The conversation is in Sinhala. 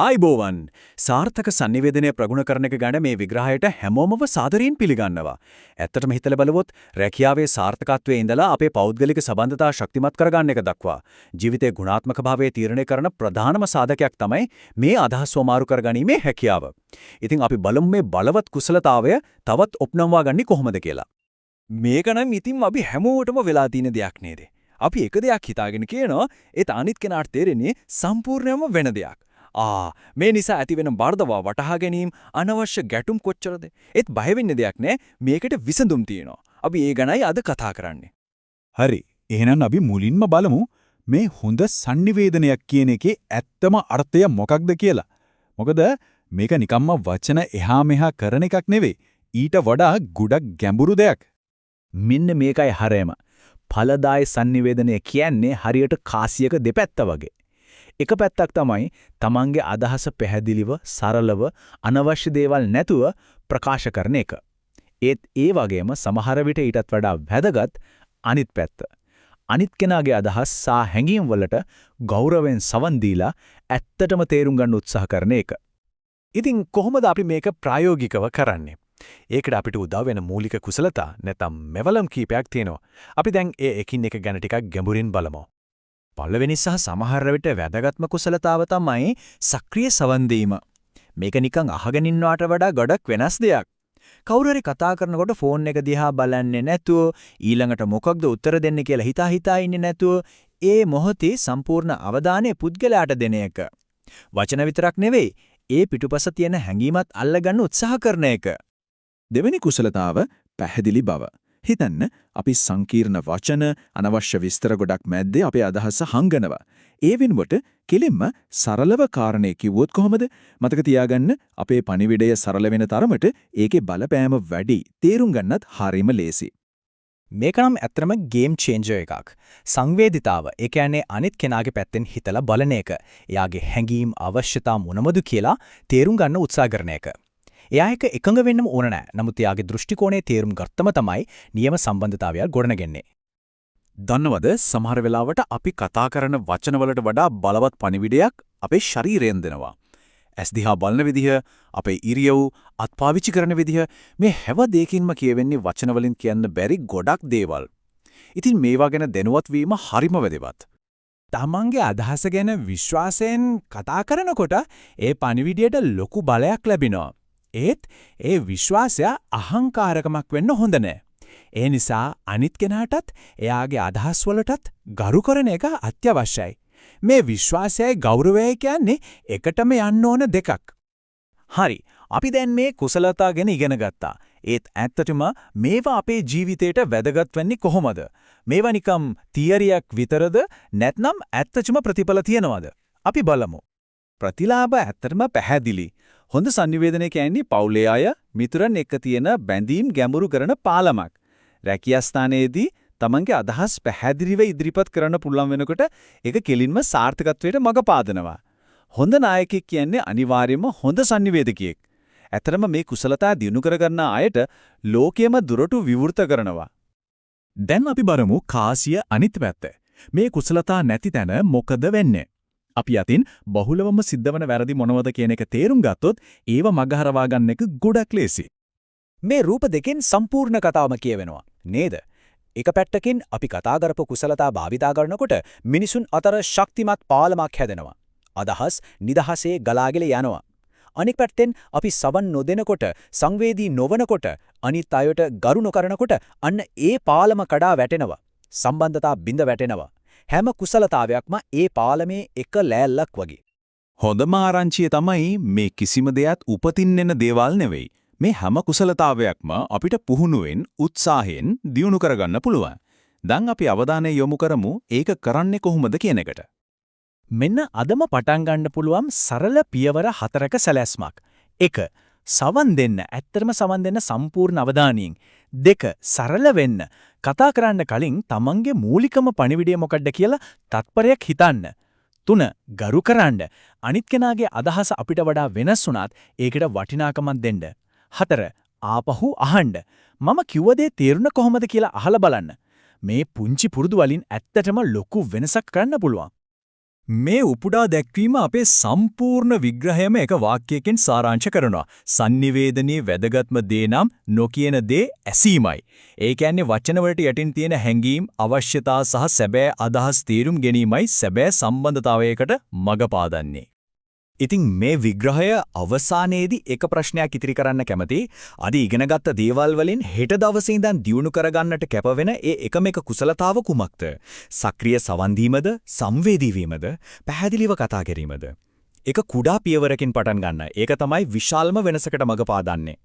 ආයිබෝවන් සාර්ථක sannivedanaya ප්‍රගුණ කරන එක ගැන මේ විග්‍රහයට හැමෝමව සාදරයෙන් පිළිගන්නවා. ඇත්තටම හිතලා බලවොත් රැකියාවේ සාර්ථකත්වයේ ඉඳලා අපේ පෞද්ගලික සම්බන්ධතා ශක්තිමත් කරගන්න එක දක්වා ජීවිතයේ ගුණාත්මක භාවය තීරණය කරන ප්‍රධානම සාධකයක් තමයි මේ අදහස් වමාරු කරගැනීමේ හැකියාව. ඉතින් අපි බලමු මේ බලවත් කුසලතාවය තවත් ඔප්නම්වා ගන්නේ කොහොමද කියලා. මේක නම් ඉතින් අපි හැමෝටම වෙලා තියෙන දෙයක් නේද? අපි එක දෙයක් හිතාගෙන කියනවා ඒත් අනිත් කෙනාට තේරෙන්නේ සම්පූර්ණයෙන්ම වෙන දෙයක්. මේ නිසා ඇති වෙන බාධා වටහා ගැනීම අනවශ්‍ය ගැටුම් කොච්චරද? ඒත් බය වෙන්න දෙයක් නෑ. මේකට විසඳුම් තියෙනවා. අපි ඒ ගැනයි අද කතා කරන්නේ. හරි. එහෙනම් අපි මුලින්ම බලමු මේ හොඳ sannivedanayak කියන එකේ ඇත්තම අර්ථය මොකක්ද කියලා. මොකද මේක නිකම්ම වචන එහා මෙහා කරන එකක් නෙවෙයි. ඊට වඩා ගොඩක් ගැඹුරු දෙයක්. මෙන්න මේකයි හරයම. ඵලදායි sannivedanaya කියන්නේ හරියට කාසියක දෙපැත්ත වගේ. එක පැත්තක් තමයි තමන්ගේ අදහස පැහැදිලිව සරලව අනවශ්‍ය දේවල් නැතුව ප්‍රකාශ කරන එක. ඒත් ඒ වගේම සමහර විට ඊටත් වඩා වැදගත් අනිත් පැත්ත. අනිත් කෙනාගේ අදහස් සහ හැඟීම් වලට ගෞරවයෙන් සවන් දීලා ඇත්තටම තේරුම් ගන්න උත්සාහ කරන එක. ඉතින් කොහොමද අපි මේක ප්‍රායෝගිකව කරන්නේ? ඒකට අපිට උදව් වෙන මූලික කුසලතා නැත්නම් මෙවලම් කීපයක් තියෙනවා. අපි දැන් ඒ එකින් එක ගැන ටිකක් ගැඹුරින් බලමු. පළවෙනි සහ සමහර විට වැදගත්ම කුසලතාව තමයි සක්‍රීය සවන් දීම. මේක නිකන් අහගෙන ඉන්නවට වඩා ගොඩක් වෙනස් දෙයක්. කවුරු හරි කතා කරනකොට ෆෝන් එක දිහා බලන්නේ නැතුව ඊළඟට මොකක්ද උත්තර දෙන්න කියලා හිතා ඉන්නේ නැතුව ඒ මොහොතේ සම්පූර්ණ අවධානය පුද්ගලයාට දෙන එක. වචන විතරක් නෙවෙයි, ඒ පිටුපස තියෙන හැඟීමත් අල්ලගන්න උත්සාහ කරන එක. දෙවෙනි කුසලතාව පැහැදිලි බව. හිතන්න අපි සංකීර්ණ වචන අනවශ්‍ය විස්තර ගොඩක් මැද්දේ අපේ අදහස හංගනවා. ඒ වෙනුවට කෙලින්ම සරලව කාරණේ කිව්වොත් කොහොමද? මතක තියාගන්න අපේ පණිවිඩය සරල වෙන තරමට ඒකේ බලපෑම වැඩි. තේරුම් ගන්නත් හරිම ලේසි. මේක නම් ඇත්තම ගේම් චේන්ජර් එකක්. සංවේදීතාව, ඒ කියන්නේ අනිත් කෙනාගේ පැත්තෙන් හිතලා බලන එක. එයාගේ හැඟීම් අවශ්‍යතා මොනවද කියලා තේරුම් ගන්න උත්සාහ කරන එක. එයා එක එකඟ වෙන්නම ඕන නැහැ. නමුත් එයාගේ දෘෂ්ටි කෝණය තේරුම් ගත්තම තමයි නියම සම්බන්ධතාවය ගොඩනගන්නේ. දන්නවද සමහර වෙලාවට අපි කතා කරන වචනවලට වඩා බලවත් පණිවිඩයක් අපේ ශරීරයෙන් දෙනවා. ඇස් දිහා බලන විදිහ, අපේ ඉරියව්, අත්පාවිච්චි කරන විදිහ මේ හැම දෙයකින්ම කියවෙන්නේ වචන වලින් කියන්න බැරි ගොඩක් දේවල්. ඉතින් මේවා ගැන දැනුවත් වීම හරිම වැදගත්. තමන්ගේ අදහස ගැන විශ්වාසයෙන් කතා කරනකොට ඒ පණිවිඩයට ලොකු බලයක් ලැබෙනවා. ඒත් ඒ විශ්වාසය අහංකාරකමක් වෙන්න හොඳ නෑ. ඒ නිසා අනිත් කෙනාටත් එයාගේ අදහස් වලටත් ගරු කරන එක අත්‍යවශ්‍යයි. මේ විශ්වාසයයි ගෞරවයයි කියන්නේ එකටම යන්න ඕන දෙකක්. හරි, අපි දැන් මේ කුසලතා ගැන ඉගෙන ගත්තා. ඒත් ඇත්තටම මේවා අපේ ජීවිතේට වැදගත් වෙන්නේ කොහොමද? මේවා නිකම් තියරියක් විතරද නැත්නම් ඇත්තටම ප්‍රතිඵල තියනවද? අපි බලමු. ප්‍රතිලාභ ඇත්තටම පැහැදිලි. හොඳ sannivedanaya කියන්නේ පවුලේ අය, මිතුරන් එක්ක තියෙන බැඳීම් ගැඹුරු කරන පාලමක්. රැකියා ස්ථානයේදී තමන්ගේ අදහස් පැහැදිලිව ඉදිරිපත් කරන්න පුළුවන් වෙනකොට ඒක කෙලින්ම සාර්ථකත්වයට මඟ පාදනවා. හොඳ නායකයෙක් කියන්නේ අනිවාර්යයෙන්ම හොඳ sannivedanayak. ඇතරම මේ කුසලතා දිනු කරගන්න අයට ලෝකයේම දුරටු විවෘත කරනවා. දැන් අපි බලමු කාසිය අනිත් පැත්ත. මේ කුසලතා නැති තැන මොකද වෙන්නේ? අපි අතින් බහුලවම සිද්ධවන වැරදි මොනවද කියන එක තේරුම් ගත්තොත් ඒව මගහරවා ගන්න එක ගොඩක් ලේසි. මේ රූප දෙකෙන් සම්පූර්ණ කතාවම කියවෙනවා නේද? එක පැත්තකින් අපි කතා කරපු කුසලතා භාවිතා කරනකොට මිනිසුන් අතර ශක්තිමත් පාලමක් හැදෙනවා. අදහස් නිදහසේ ගලාගෙන යනවා. අනෙක් පැත්තෙන් අපි සවන් නොදෙනකොට, සංවේදී නොවනකොට, අනිත් අයට ගරු නොකරනකොට අන්න ඒ පාලම කඩා වැටෙනවා. සම්බන්ධතා බිඳ වැටෙනවා. හැම කුසලතාවයක්ම ඒ පාලමේ එක ලෑල්ලක් වගේ. හොඳම ආරංචිය තමයි මේ කිසිම දෙයක් උපතින් එන දේවල් නෙවෙයි. මේ හැම කුසලතාවයක්ම අපිට පුහුණුවෙන්, උත්සාහයෙන් දියුණු කරගන්න පුළුවන්. දැන් අපි අවධානය යොමු කරමු ඒක කරන්නේ කොහොමද කියන එකට. මෙන්න අදම පටන් ගන්න පුළුවන් සරල පියවර 4ක සැලැස්මක්. 1. සවන් දෙන්න. ඇත්තටම සවන් දෙන්න සම්පූර්ණ අවධානයෙන්. 2. සරල වෙන්න. කතා කරන්න කලින් තමන්ගේ මූලිකම පණිවිඩය මොකක්ද කියලා තත්පරයක් හිතන්න. 3. ගරු කරන්න. අනිත් කෙනාගේ අදහස අපිට වඩා වෙනස් වුණත් ඒකට වටිනාකමක් දෙන්න. 4. ආපහු අහන්න. මම කිව්ව දේ තේරුණ කොහොමද කියලා අහලා බලන්න. මේ පුංචි පුරුදු වලින් ඇත්තටම ලොකු වෙනසක් කරන්න පුළුවන්. මේ උපුඩා දැක්වීම අපේ සම්පූර්ණ විග්‍රහයම එක වාක්‍යයකින් සාරාංශ කරනවා. sannivedanaye වැදගත්ම දේ නම් නොකියන දේ ඇසීමයි. ඒ කියන්නේ වචන වලට යටින් තියෙන හැඟීම්, අවශ්‍යතා සහ සැබෑ අදහස් තීරුම් ගැනීමයි සැබෑ සම්බන්ධතාවයකට මඟ පාදන්නේ. ඉතින් මේ විග්‍රහය අවසානයේදී එක ප්‍රශ්නයක් ඉතිරි කරන්න කැමතියි. අද ඉගෙනගත්ත දේවල් වලින් හෙට දවසේ ඉඳන් දියුණු කරගන්නට කැපවෙන ඒ එකම එක කුසලතාව කුමක්ද? සක්‍රීය සවන් දීමද, සංවේදී වීමද, පැහැදිලිව කතා කිරීමද? ඒක කුඩා පියවරකින් පටන් ගන්න. ඒක තමයි විශාලම වෙනසකට මඟ පාදන්නේ.